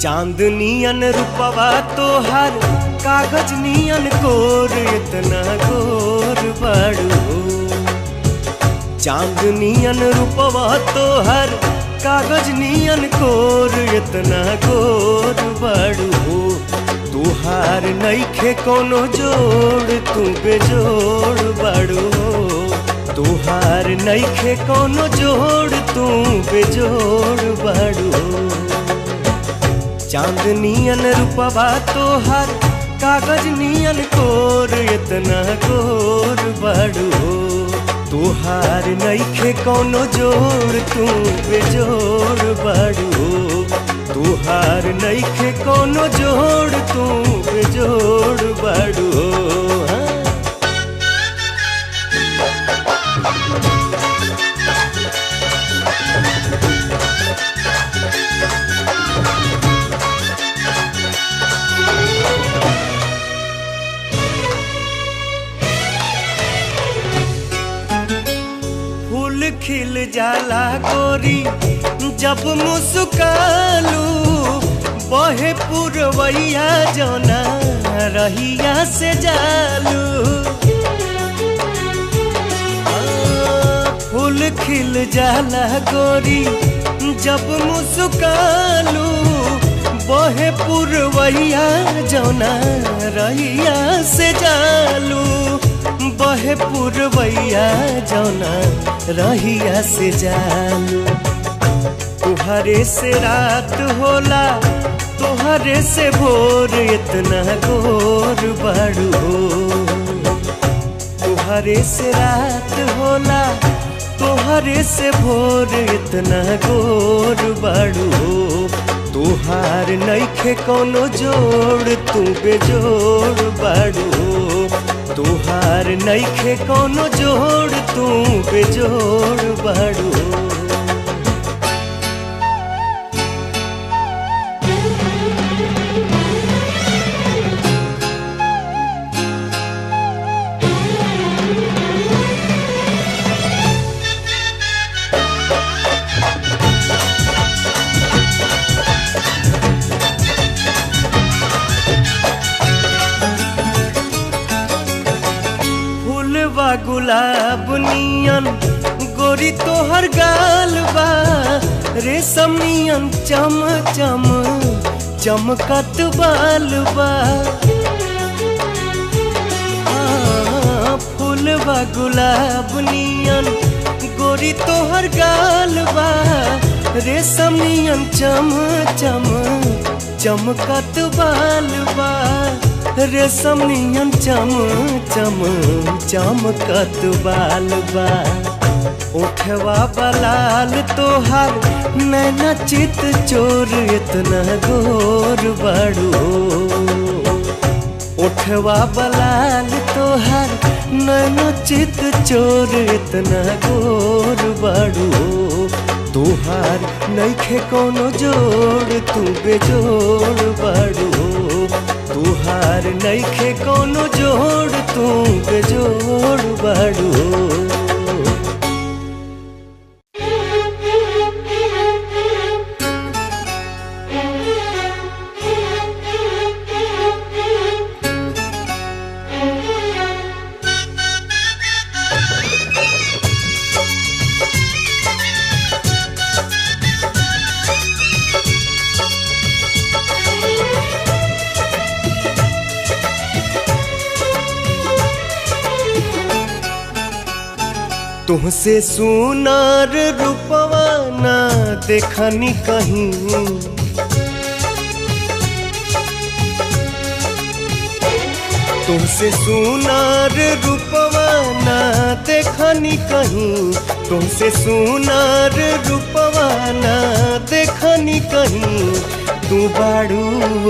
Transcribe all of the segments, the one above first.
चांदनियन रूपवा तोहार कागज नियन कोर इतना गोर बाड़ू हो। चांदनियन रूपवा तोहार कागज नियन कोर इतना गोर बाड़ू हो। तुहार नइखे कोनो जोड़ तू बेजोड़ बाड़ू हो। तुहार नइखे कोनो जोड़ तू बेजोड़ बाड़ू हो। चांदनियन रूपवा तोहार कागज नियन कोर इतना गोर बाड़ू हो। तुहार नइखे कोनो जोड़ तू बेजोड़ बाड़ू हो। तुहार नइखे कोनो जोड़ तू बेजोड़ बाड़ू हो। फूल खिल जाला गोरी जब मुस्कालू। बहे पुरवैया जौना रहिया से जालू। फूल खिल जाला गोरी जब मुस्कालू। बहे पुरवैया जौना रहिया से जालू। बहे पुरवैया जौना रहिया से जालू। तुहरे से रात होला तुहरे से भोर इतना गोर बाड़ू हो। तुहरे से रात होला तुहरे से भोर इतना गोर बाड़ू हो। तुहार नइखे कोनो जोड़ तू बेजोड़ बाड़ू हो। तुहार नइखे कोनो जोड़ तू बेजोड़ बाड़ू हो। गुलाब नियन गोरी तोहर गाल बा। रेशम नियन चम चम चमकत बाल बा। फूलवा गुलाब नियन गोरी तोहर गाल बा। रेशम नियन चम चम चमकत बाल बा। रेशम नियन चम चम चमकत बाल बा। ओठवा बलाल तोहार नैना चित चोर इतना गोर बाड़ू हो। ओठवा बलाल तोहार नैना चित चोर इतना गोर बाड़ू हो। तुहार नइखे कोनो जोड़ तू बेजोड़ बाड़ू हो। तुहार नइखे कोनो जोड़ तू बेजोड़ बाड़ू हो। तुहसे सुनार रूपवा ना देखनी कहीं। तुमसे सुनार रूपवा ना देखनी कहीं। तुमसे सुनार रूपवा ना देखनी कहीं। तू बाड़ू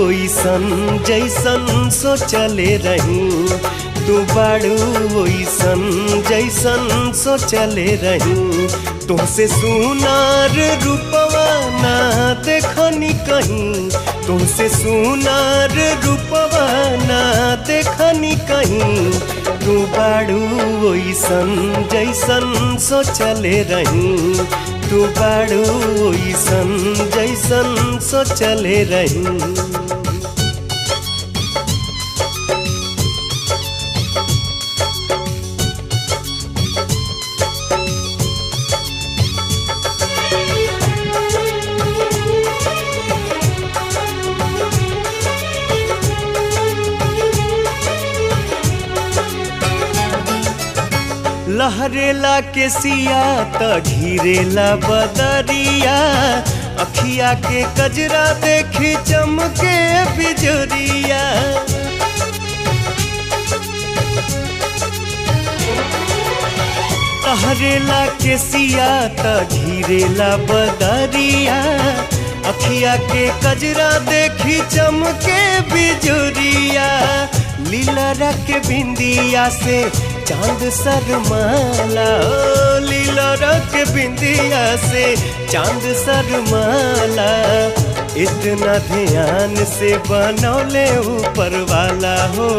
ओइसन जैसन सोचले रही। तू बाड़ू ओइसन जैसन सोचले रही। तुमसे सुनार रूपवा ना देखनी कहीं। तुमसे सुनार रूपवा ना देखनी कहीं। तू बाड़ू ओइसन जैसन सोचले रही। तू बाड़ू ओइसन जैसन सोचले रही। लहरेला के सिया त घिरेला बदरिया, अखिया के कजरा देखी चमके बिजरिया। लहरेला के सिया त घिरेला बदरिया, अखिया के कजरा देखी चमके बिजरिया। लीला के बिंदिया से चांद शर्माला, ओ लीला के बिंदिया से चांद शर्माला। इतना ध्यान से बनौले ऊपर वाला हो,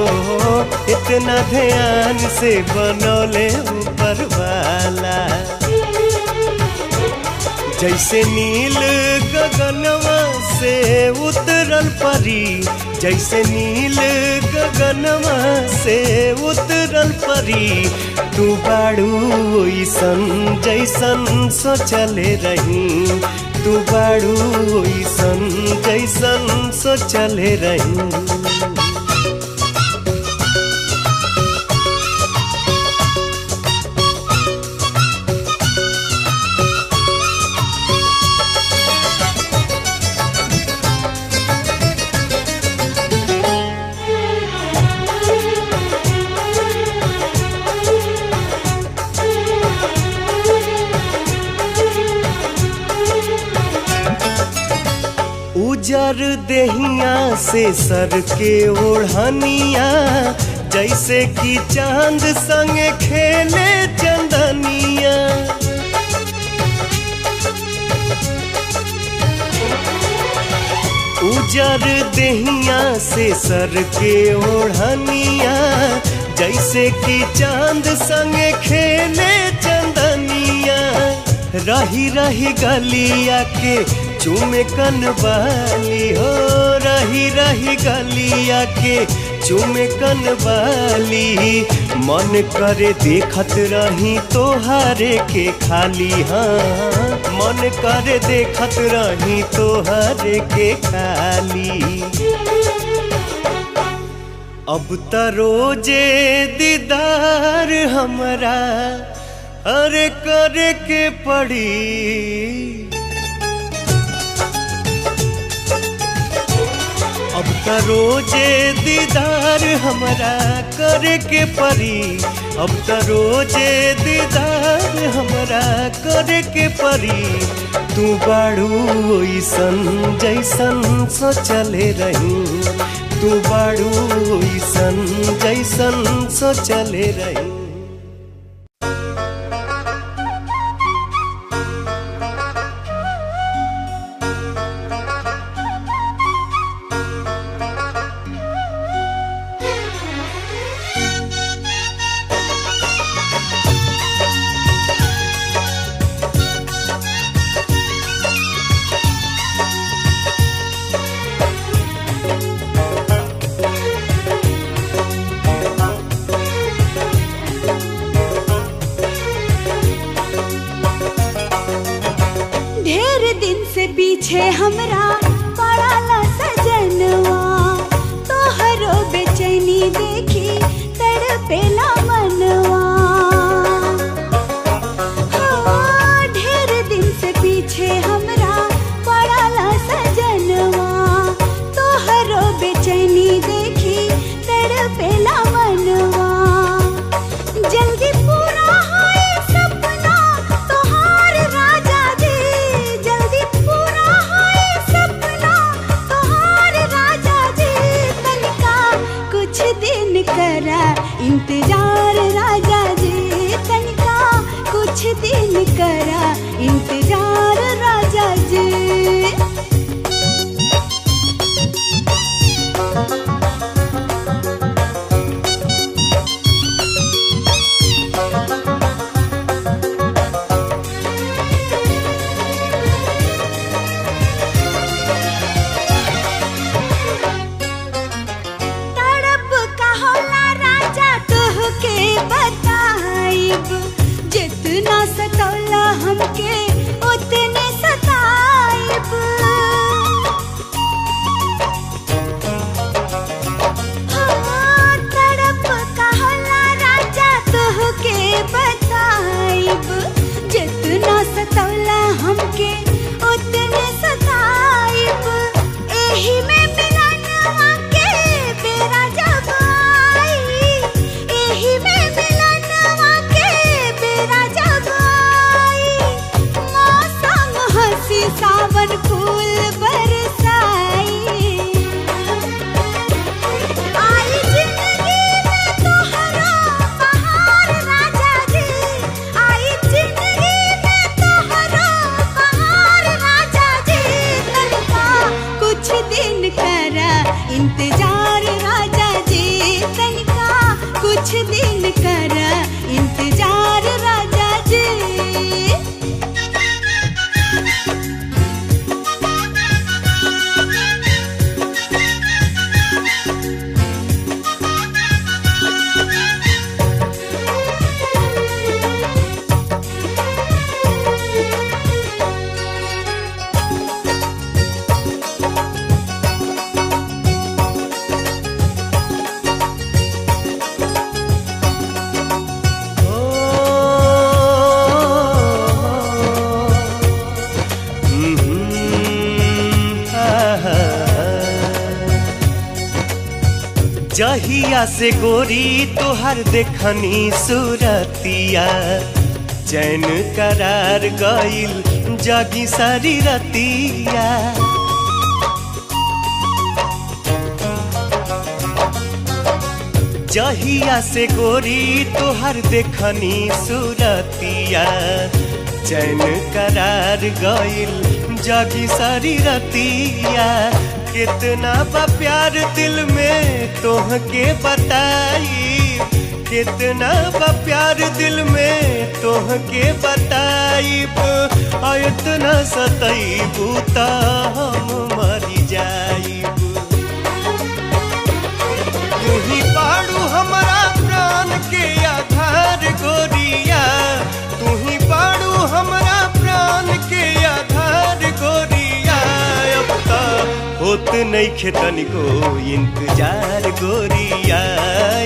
इतना ध्यान से बनौले ऊपर वाला। जैसे नील गगनवा से उतरल परी, जैसे नील गगनवा से उतरल परी। तू बाड़ू ओइसन जैसन सोचले रही, तू बाड़ू ओइसन जैसन सोचले रही। उजर देहिया से सर के ओढ़निया, जैसे कि चांद संगे खेले चंदनिया। उजर देहिया से सर के ओढ़निया, जैसे कि चांद संगे खेले चंदनिया। रही रही गलिया के चूमे कनवाली हो, रही रही गलिया के चूमे कनवाली। मन करे देखत रही तोहारे के खाली, हाँ मन करे देखत रही तोहारे के खाली। अब त रोजे दीदार हमरा अरे करे के पड़ी। अब त रोजे दीदार हमरा करे के परी, अब त रोजे दीदार हमरा करे के परी। तू बाड़ू ओइसन जैसन सोचले रही, तू बाड़ू ओइसन जैसन सोचले रही। पीछे हमरा पड़ाला सजनवा, तोहरो बेचैनी देखी तड़पेला मनवा। हाँ, ढेर दिन से पीछे हमरा पड़ाला सजनवा, तोहरो बेचैनी देखी तड़पेला मनवा। जल्दी पूरा होए सपना तोहार राजा जी, जल्दी पूरा होए सपना जहिया से गोरी तोहर देखनी सूरतिया चैन करार गइल जागी सारी रतिया। जहिया से गोरी तोहर देखनी सूरतिया चैन करार गइल जागी सारी रतिया। कितना बा प्यार दिल में तोहके बताई, कितना बा प्यार दिल में तोहके बताइब। इतना सतैबू त हम मरी जाइब। तू ही बाड़ू हमारा प्राण के आधार गोरिया, तू ही बाड़ू हमारा प्राण के आधार गोरिया। अब तक होत नइखे तनिको इंतजार गोरिया,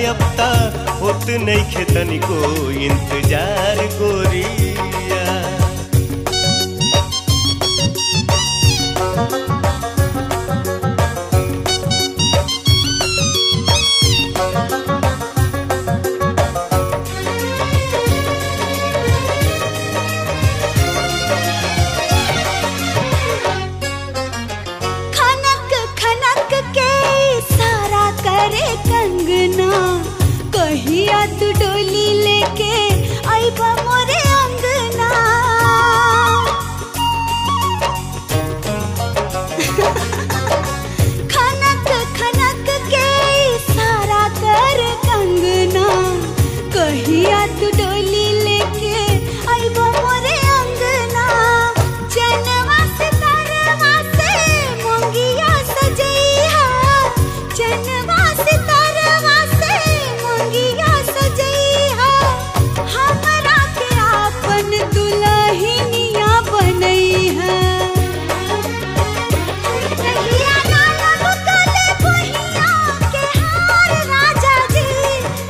अब तक होत नइखे तनिको इंतजार गोरिया। कहिया तू डोली लेके आइबा मोरे अंगना। खनक खनक के सारा कर कंगना, कहिया तू डोली लेके आइबा मोरे अंगना। जनवा से तरवा से मोंगिया सजैहा, जनवा से तरवा से मोंगिया सजैहा। हमरा के आपन दुल्हनिया बनैहा। कहिया नाना बुतले बहिया के हार राजा जी,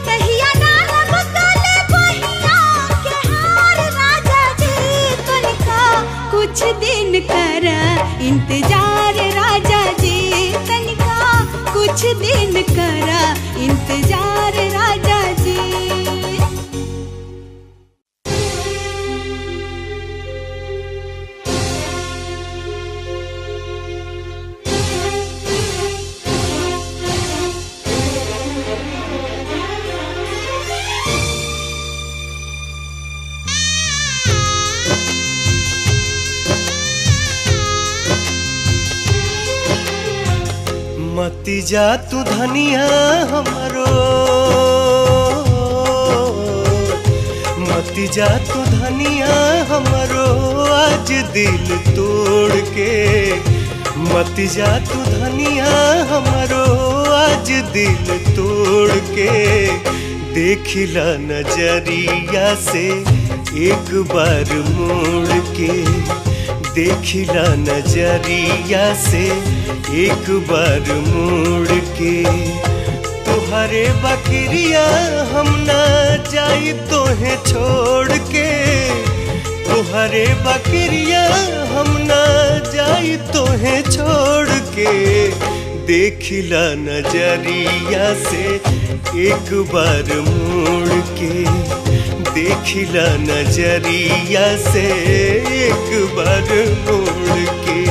कहिया नाना बुतले बहिया के हार राजा जी। तनिका कुछ दिन कर इंतजार राजा जी, तनिका कुछ दिन कर इंतजार राजा जी। मती जा तू धनिया हमरो, मती जा तू धनिया हमरो आज दिल तोड़ के। मती जा तू धनिया हमरो आज दिल तोड़ के। देखिला नजरिया से एक बार मोड़ के, देखिला नजरिया से एक बार मोड़ के। तुहरे बकरिया हम ना जाई तोहे छोड़ के, तुहरे बकरिया हम ना जाई तोहे छोड़ के। देखिला नजरिया से एक बार मोड़ के, देखिला नजरिया से एक बार मोड़ के।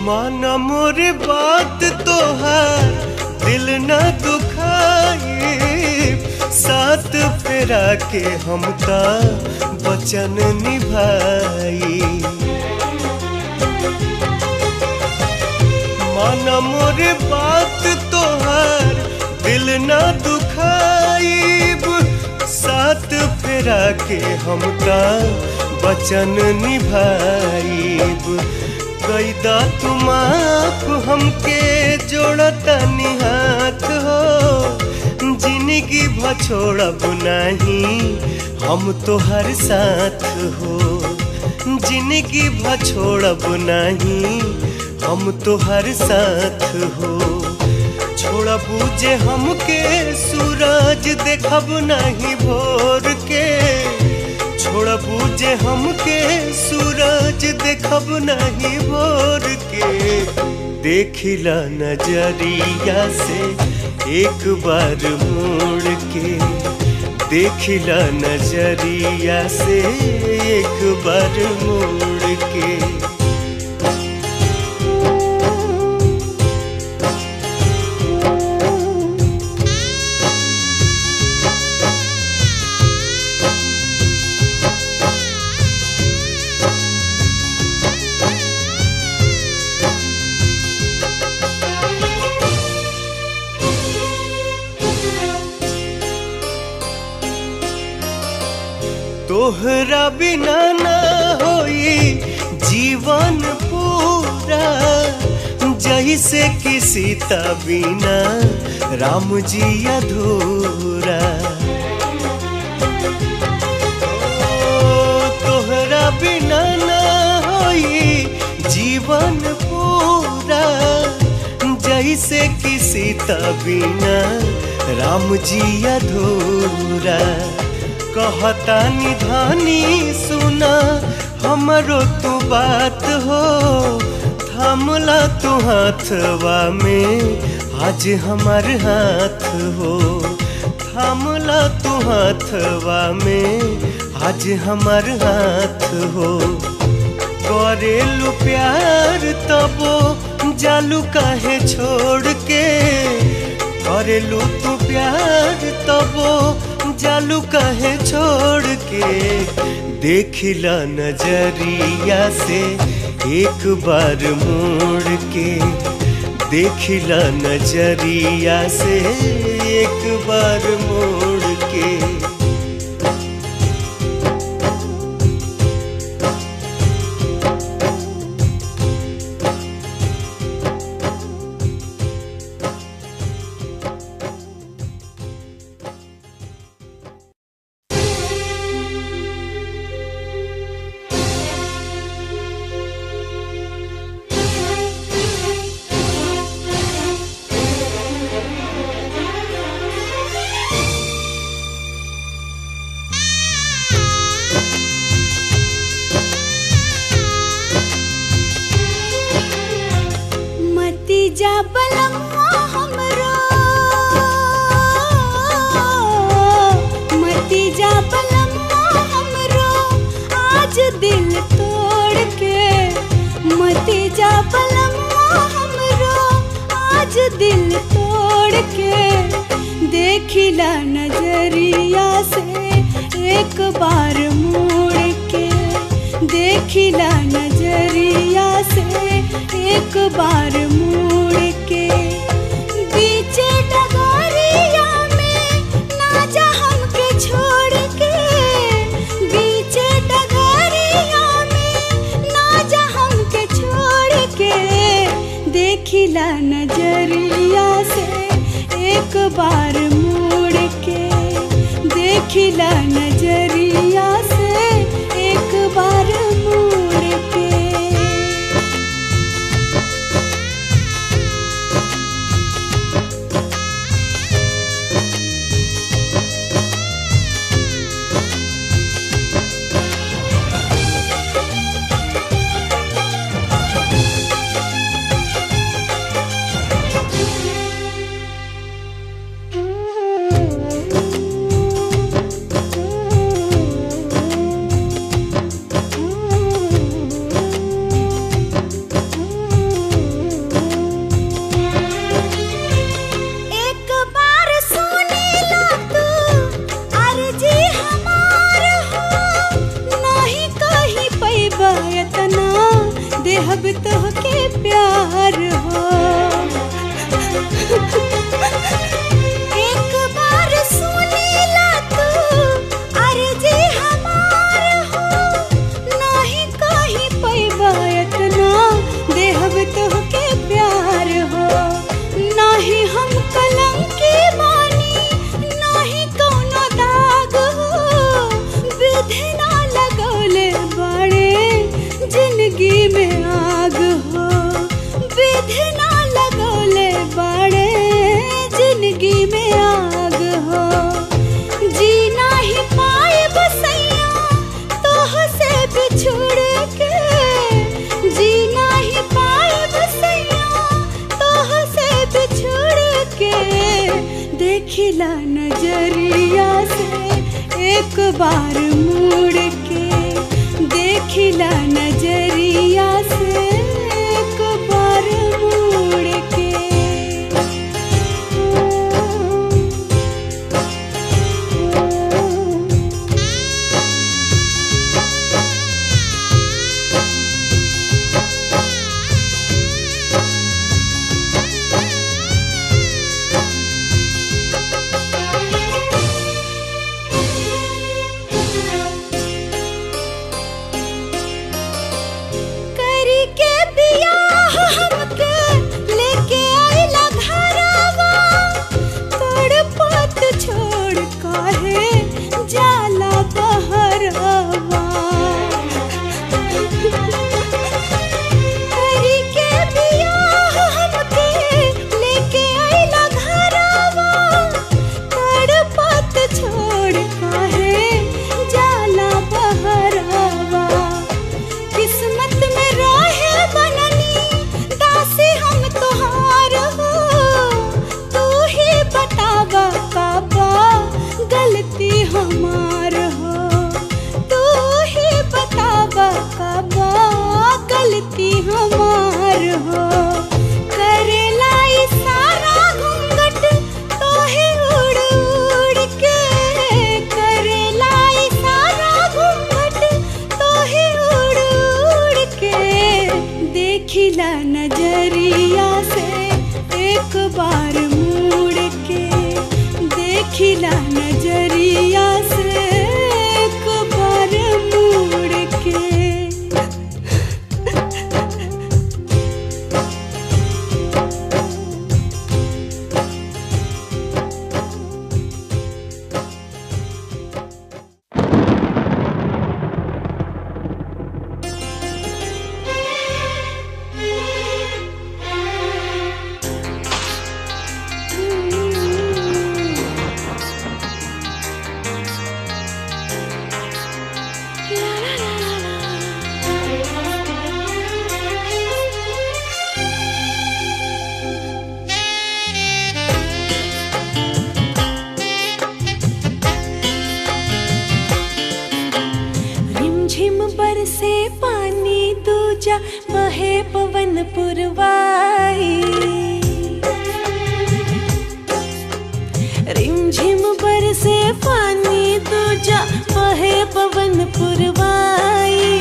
माना मोरे बात तोहार दिल न दुखाए। साथ फेरा के हम ता वचन निभाई। माना मोरे बात तोहार दिल न दुखाइब। साथ फेरा के हम ता वचन निभाइब। कैदा तुम आप हमके जोड़ता निहाथ हो, जिंदगी भछोड़ब नहीं हम तो हर साथ हो, जिंदगी भछोड़ब नहीं हम तो हर साथ हो। छोड़बू जे हमके सूरज देखब नहीं भोर के, छोड़बू जे हमके सूरज देखब नहीं भोर के। देखिला नजरिया से एक बार मोड़ के, देखिला नजरिया से एक बार मोड़ के। तोहरा बिना ना होई जीवन पूरा, जैसे कि सीता बिना राम जी अधूरा। तोहरा बिना ना होई जीवन पूरा, जैसे कि सीता बिना राम जी अधूरा। कहता निधानी सुना हमरो तू बात हो, थामला तू हाथवा में आज हमार हाथ हो, थामला तू हाथवा में आज हमार हाथ हो। करेलू प्यार तबो जालू काहे छोड़ के, करेलू तू प्यार तबो जालू काहे छोड़ के। देखिला नजरिया से एक बार मोड़ के, देखिला नजरिया से एक बार मोड़ के। जा बलम्मा हमरो, मती जा बलम्मा हमरो आज दिल तोड़ के, मती जा बलम्मा हमरो आज दिल तोड़ के। देखिला नजरिया से एक बार मोड़ के, देखिला नजरिया से एक बार मोड़ के। बीचे डगरिया में ना जा हमके छोड़ के, बीचे डगरिया में ना जा हमके छोड़ के। देखिला नजरिया से एक बार मोड़ के, देखिला नजरिया से एक बार मोड़ के। देहब तोहके प्यार हो, एक बार सुनीला तू अर्जी हमार हो। नहीं कहीं पैबा इतना देखिला नजरिया से एक बार मुड़ के, देखिला नजरिया से एक बार मुड़ के। देखिला नजरिया से एक बार मुड़ के, देखिला नजरिया से एक बार मुड़ के। बरसे पानी दूजा बहे पवन पुरवाई, रिमझिम बरसे पानी दूजा बहे पवन पुरवाई।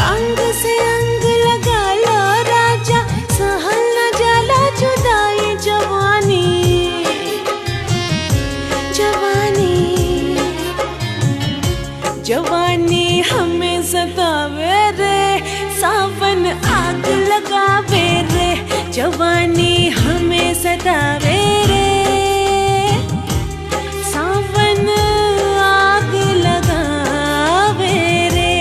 अंग से अंग लगा लो राजा, सहल न जाला जुदाई। जवानी जवानी जवानी हमें सतावे रे, सावन आग लगावे रे। जवानी हमें सतावे रे, सावन आग लगावे रे।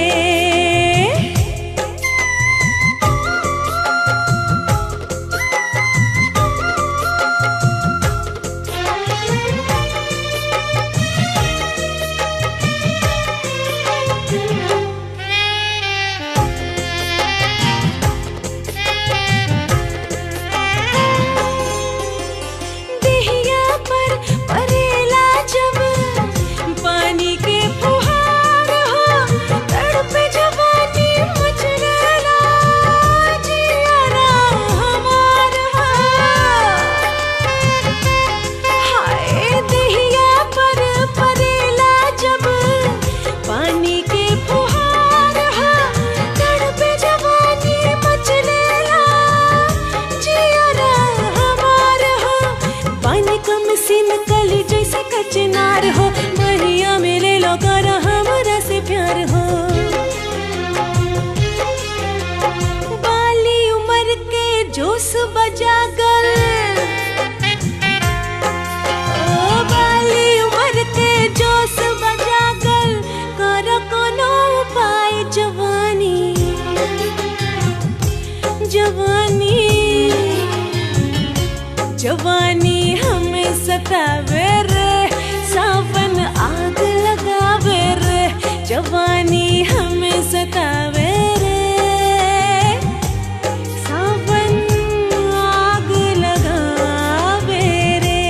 चिनार हो बढ़िया मिले लो कर हमरा से प्यार हो। बाली उम्र के जोश बजा गल, ओ बाली उम्र के जोश बजा गल। कर कोनो उपाय जवानी जवानी जवानी हमें सतावे रे, सावन आग लगावे रे। जवानी हमें सतावे रे, सावन आग लगावे रे।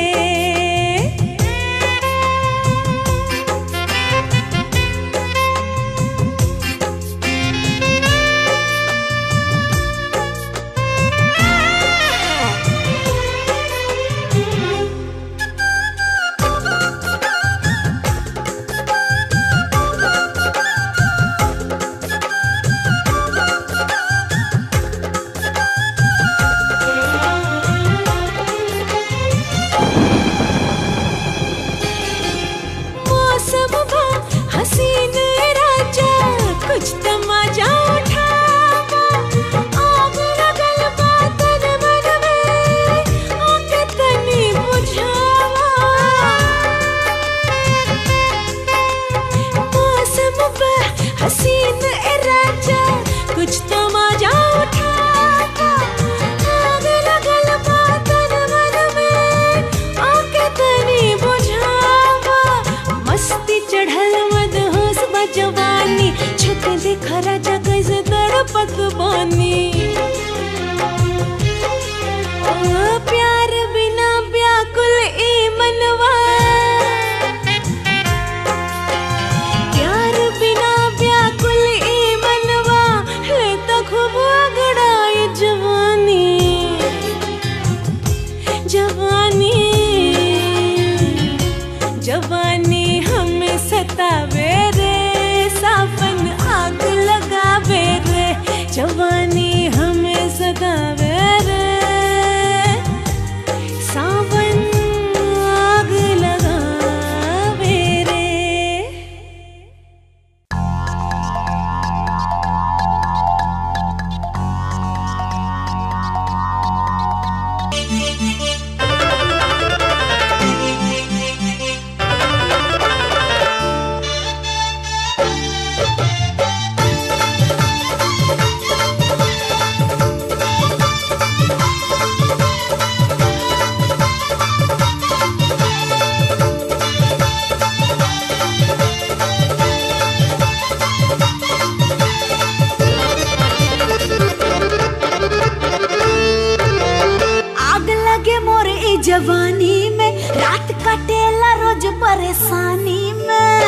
परेशानी में,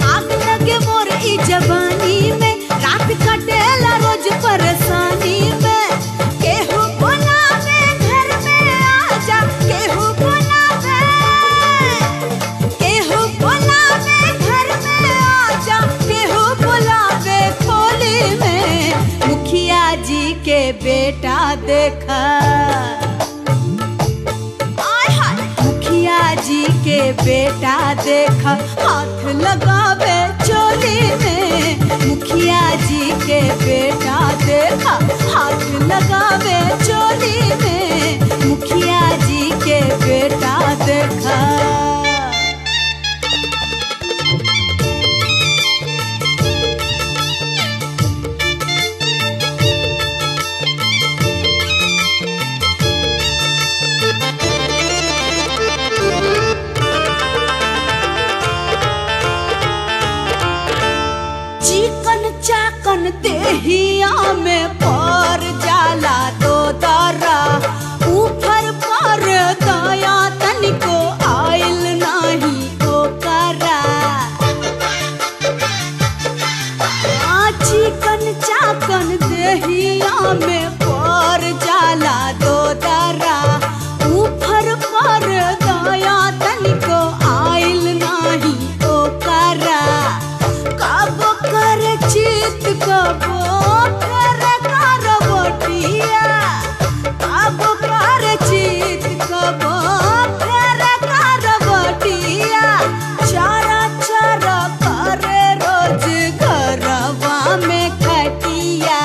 आग लगे मोर ई जवानी में, रात कटेला रोज परेशानी में। केहू बुलावे घर में आजा, केहू बुलावे, केहू बुलावे घर में आजा, केहू बुलावे खोली में। मुखिया जी के बेटा देखा, मुखिया जी के बेटा देखा हाथ लगावे चोली में। मुखिया जी के बेटा देखा हाथ लगावे चोली में। मुखिया जी के बेटा देखा। चिकन चाकन देहिया में पर जाला दो दरा, ऊपर पर दया तनिको आइल नहीं ओकरा। चिकन चाकन देहिया में पर जाला दो दरा, ऊपर पर दया तनिको आइल नहीं ओकरा। कबो कर चित कबो कर करवटिया, कबो कर चित कबो कर करवटिया। चारा चारा करे रोज घरवा में खटिया।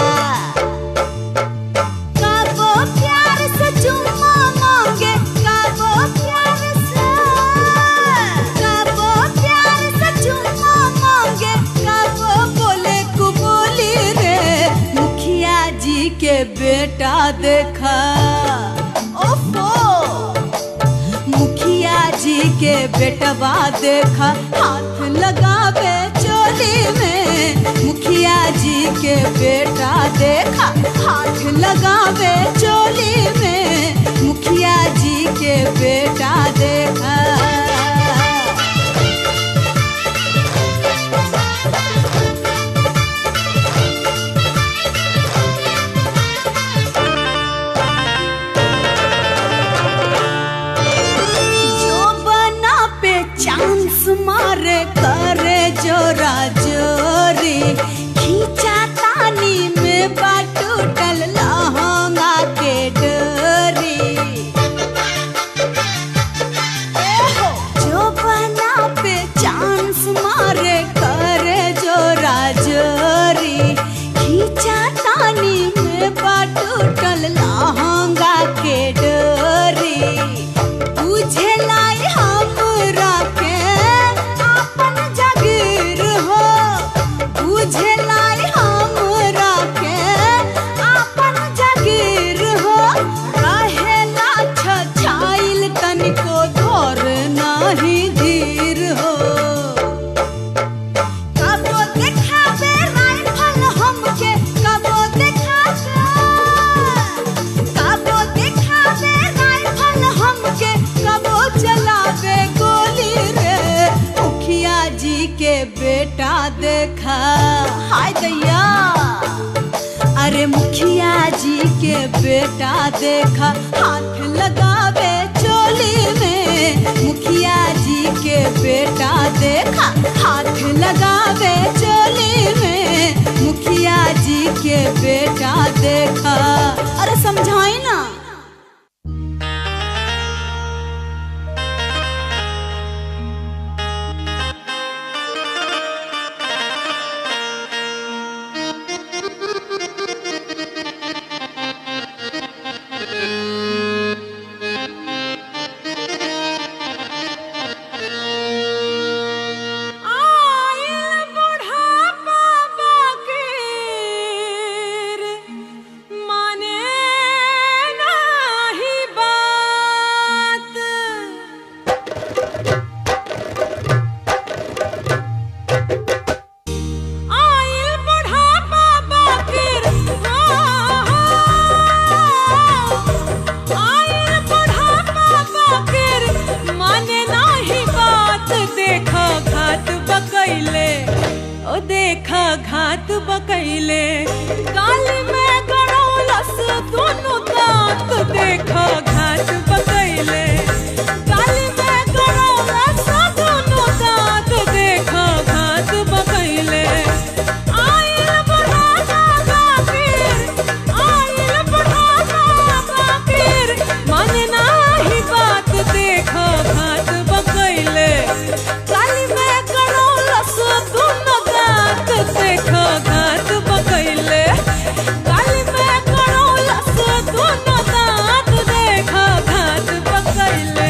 कबो प्यार से चुम्मा मांगे, कबो प्यार से, कबो प्यार से चुम्मा मांगे, कबो बोले कुबोली रे। मुखिया जी के बेटा देखा, ओफो, मुखिया जी के बेटवा देखा हाथ लगावे चोली में। मुखिया जी के बेटा देखा हाथ लगावे चोली में। मुखिया जी के बेटा देखा। चांस मारे करे जोरा जोरी, खींचा तानी में बाटूटल लहंगा के डोरी। जो बना पे चांस मारे करे जोरा जोरी, खींचा तानी में बाटूटल लहंगा के डोरी। तुझे लाई हमरा के अपन जागीर हो, तुझे लाई हमरा के अपन जागीर हो। रहेला छछाइल तनिको धर नाही धीर हो। कबो देखावे राइफल हमके, कबो देखावे, कबो देखावे राइफल हमके, कबो चलावे गोली रे। मुखिया जी के बेटा देखा, हाय दैया, अरे मुखिया जी के बेटा देखा हाथ लगावे चोली में। मुखिया जी के बेटा देखा हाथ लगावे चोली में। मुखिया जी के बेटा देखा। अरे समझाई ना। देखो घात पकैले गाली में गड़ौला सा दोनों दांत देखो घात पकैले आइल बुढ़ापा बाकिर माने नाही बात देखो घात पकैले गाली में गड़ौला सा दोनों दांत देखो घात पकैले गाली में गड़ौला सा दोनों दांत देखो घात पकैले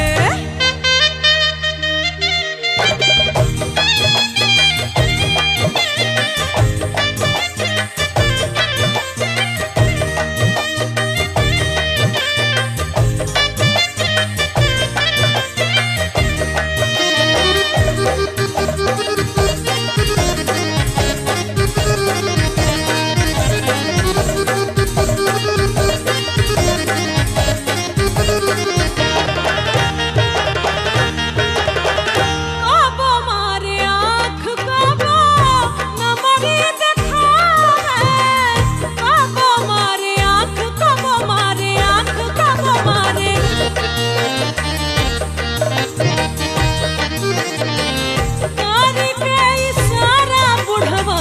काबो मारे आँख काबो नमरी दिखावे काबो मारे आँख काबो मारे आँख काबो मारे कारी के इशारा बुढ़वा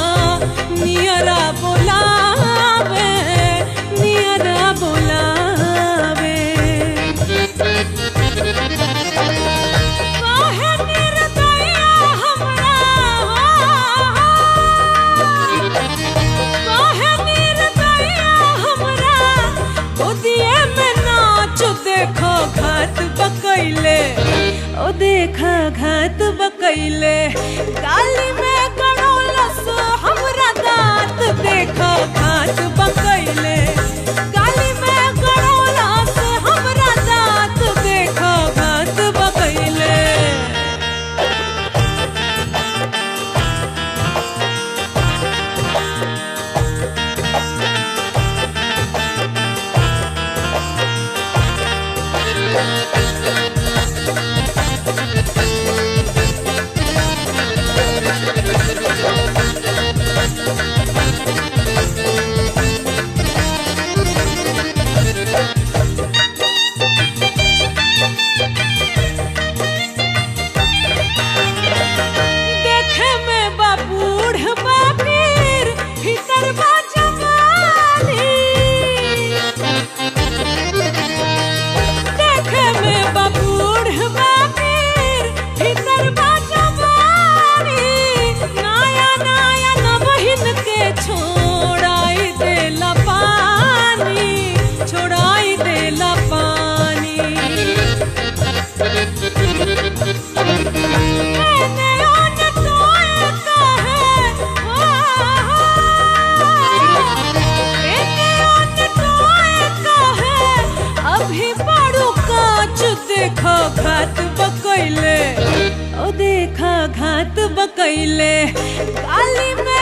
नियरा बोलावे नियरा बोलावे काहे निर्दया हमरा काहे निर्दया हमरा गोदिए में नाच देखो घात बकैले ओ देखा घात बकैले गाली में गड़ौला सो हमरा दांत देखो घात बकैले गाली में गड़ौला से हमरा दांत देखो घात बकैले देखे में बा बूढ़ बाकिर भीतर बा जवानी देखे में बा बूढ़ बाकिर भीतर बा जवानी नया नया नवहिन के छोड़ाई देला पानी छोड़ाई देला पानी मैंने ओन टोए कहे मैंने ओन टोए कहे अभी बड़ू कांच देखो घात बकैले ओ देखा घात बकैले गाली में